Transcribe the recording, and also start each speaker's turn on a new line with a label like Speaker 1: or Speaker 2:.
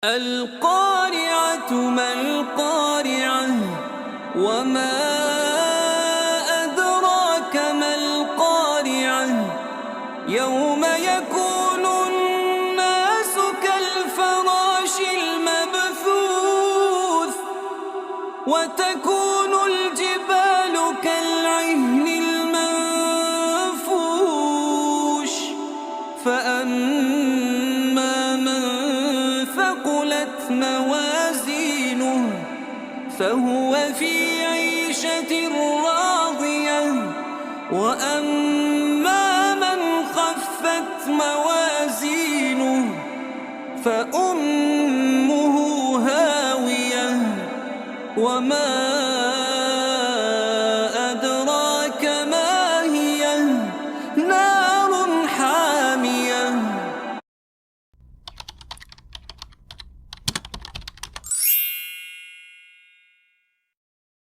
Speaker 1: القارعة ما القارعة وما أدراك ما القارعة يوم يكون الناس كالفراش المبثوث وتكون الجبال كالعهن المنفوش فأما من ثقلت موازينه فهو في عيشة راضية وأما من خفت موازينه فأمه هاوية وما